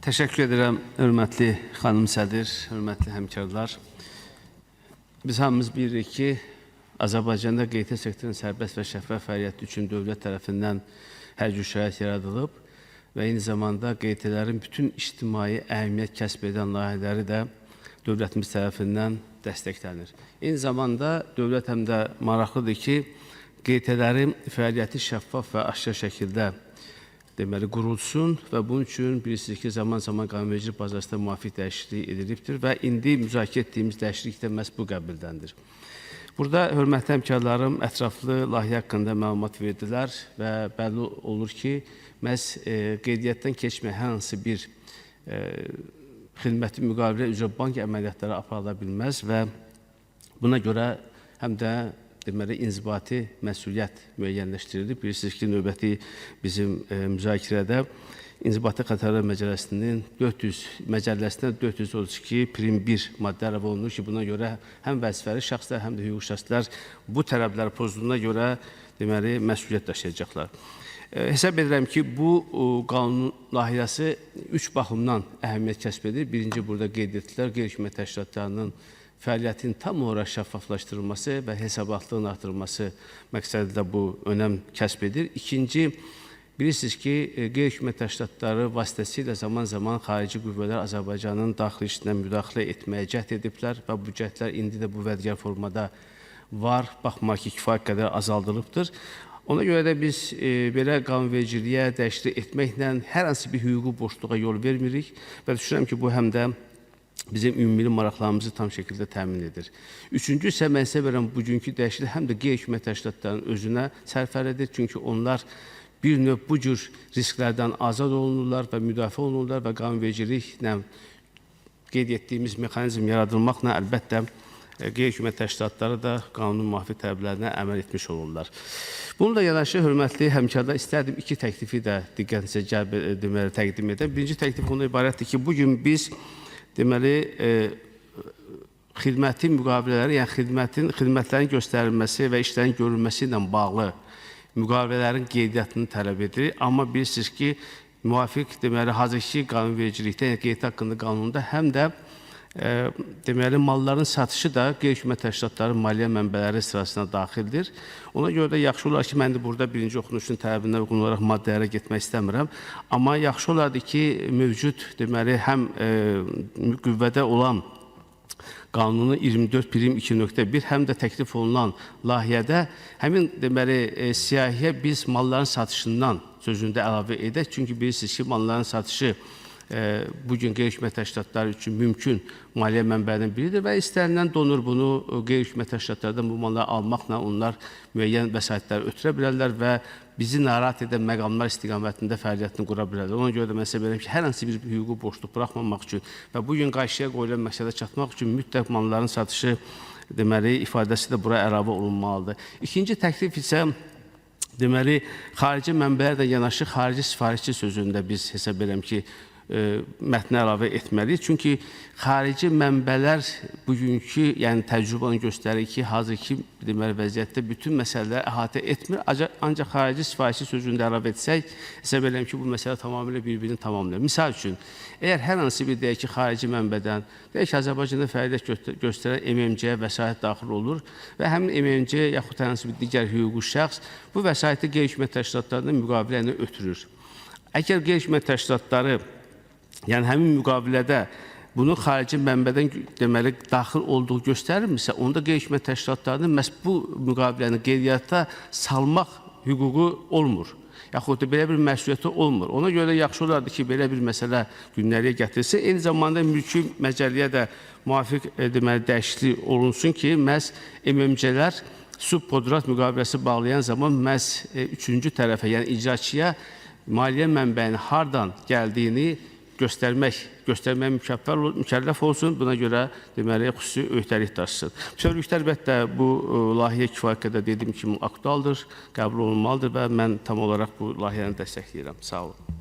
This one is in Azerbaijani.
Təşəkkür edirəm, hörmətli xanım sədir, hörmətli həmkarlar. Biz hamımız bilirik ki, Azərbaycanda QT sektorunun sərbəst və şəffaf fəaliyyəti üçün dövlət tərəfindən hər cür şərait yaradılıb və eyni zamanda QT-lərin bütün ictimai əhəmiyyət kəsb edən layihələri də dövlətimiz tərəfindən dəstəklənir. Eyni zamanda dövlət həm də maraqlıdır ki, QT-lərin fəaliyyəti şəffaf və aşkar şəkildə qurulsun və bunun üçün bilirsiniz ki, zaman-zaman qanunvericilik bazasında müvafiq dəyişiklik edilibdir və indi müzakirə etdiyimiz dəyişiklik də məhz bu qəbildəndir. Burada hörmətli həmkarlarım ətraflı layihə haqqında məlumat verdilər və bəlli olur ki, məhz qeydiyyatdan keçməyən hər hansı bir xidməti müqavilə üzrə bank əməliyyatları aparıla bilməz və buna görə həm də inzibati məsuliyyət müəyyənləşdirilir. Bilirsiniz ki, növbəti bizim müzakirədə İnzibati Xətalar Məcəlləsinin 432 prim 1 maddə əlavə olunur ki, buna görə həm vəzifəli şəxslər, həm də hüquqi şəxslər bu tələblər pozulduğuna görə məsuliyyət daşıyacaqlar. Hesab edirəm ki, bu qanun layihəsi 3 baxımdan əhəmiyyət kəsb edir. Birinci, burada qeyd etdilər, qeyri-hökumət təşkilatlarının fəaliyyətin tam olaraq şəffaflaşdırılması və hesabatlığın artırılması məqsədilə bu önəm kəsb edir. İkinci, bilirsiniz ki, qeyri-hökumət təşkilatları vasitəsilə zaman-zaman xarici qüvvələr Azərbaycanın daxili işinə müdaxilə etməyə cəhd ediblər və bu cəhdlər indi də bu vədgər formada var, baxmayaraq ki, kifayət qədər azaldılıbdır. Ona görə də biz belə qanunvericiliyə dəyişiklik etməklə hər hansı bir hüquqi boşluğa yol vermirik və düşünürəm ki, bu həm də bizim ümumi maraqlarımızı tam şəkildə təmin edir. Üçüncü isə mən sizə verəm, bugünkü dəyişiklik həm də qeyri-hökumət təşkilatlarının özünə sərfəlidir. Çünki onlar bir növ bu cür risklərdən azad olunurlar və müdafiə olunurlar və qanunvericiliklə qeyd etdiyimiz mexanizm yaradılmaqla əlbəttə qeyri-hökumət təşkilatları da qanunun müvafiq tələblərinə əməl etmiş olurlar. Bununla yanaşı, hörmətli həmkarlar, istərdim iki təklifi də diqqətinizə təqdim edəm. Birinci təklif ondan ibarətdir ki, bugün biz xidməti müqavilələri, yəni xidmətlərin göstərilməsi və işlərin görülməsi ilə bağlı müqavilələrin qeydiyyatını tələb edir. Amma bilirsiniz ki, müvafiq hazırki qanunvericilikdə, yəni qeyd haqqında qanunda həm də malların satışı da qeyri-hökumət təşkilatların maliyyə mənbələri sırasına daxildir. Ona görə də yaxşı olar ki, mən də burada birinci oxunuşun tələbinə uyğun olaraq maddələrə getmək istəmirəm. Amma yaxşı olardı ki, mövcud həm qüvvədə olan qanunun 24 prim 2.1 həm də təklif olunan layihədə həmin siyahıya biz malların satışından sözündə əlavə edək. Çünki bilirsiniz ki, malların satışı bugün qeyri-hökumət təşkilatları üçün mümkün maliyyə mənbələrinin biridir və istənilən donor bunu qeyri-hökumət təşkilatlardan bu malları almaqla onlar müəyyən vəsaitləri ötürə bilərlər və bizi narahat edən məqamlar istiqamətində fəaliyyətini qura bilərlər. Ona görə də mən sizə bilirəm ki, hər hansı bir hüquqi boşluq buraxmamaq üçün və bugün qarşıya qoyulan məqsədə çatmaq üçün mütləq malların satışı ifadəsi də bura əlavə olunmalıdır. İkinci təklif isə xarici mənbələrlə yanaşı xarici sifarişçi sözündə biz hesab edirəm ki, mətnə əlavə etməliyik. Çünki xarici mənbələr bugünkü təcrübə onu göstərir ki, hazırki vəziyyətdə bütün məsələləri əhatə etmir. Ancaq xarici sifarişçi sözündə əlavə etsək, hesab edirəm ki, bu məsələ tamamilə bir-birini tamamlayır. Misal üçün, əgər hər hansı bir deyək ki, xarici mənbədən, deyək ki, Azərbaycanda fəaliyyət göstərən MMC-yə vəsait daxil olur və həmin MMC yaxud hər hansı bir digər hüquqi şəxs bu vəsaiti qeyri-hökumət təşkilatlarının müqavilə ilə ötürür. Əgər qeyri-hökumət təşkilatları yəni həmin müqavilədə bunun xarici mənbədən daxil olduğu göstərilmirsə, onda qeyri-hökumət təşkilatlarının məhz bu müqaviləni qeydiyyata salmaq hüququ olmur. Yaxud da belə bir məsuliyyəti olmur. Ona görə də yaxşı olardı ki, belə bir məsələ gündəliyə gətirilsə, eyni zamanda mülki məcəlləyə də müvafiq dəyişiklik olunsun ki, məhz MMC-lər subpodrat müqaviləsi bağlayan zaman məhz üçüncü tərəfə, yəni icraçıya maliyyə mənbəyinin hardan gəldiyini göstərmək mükəlləf olsun. Buna görə xüsusi öhdəlik daşısın. Bütövlükdə əlbəttə bu layihə kifayət qədər dediyim kimi aktualdır, qəbul olunmalıdır və mən tam olaraq bu layihəni dəstəkləyirəm. Sağ olun.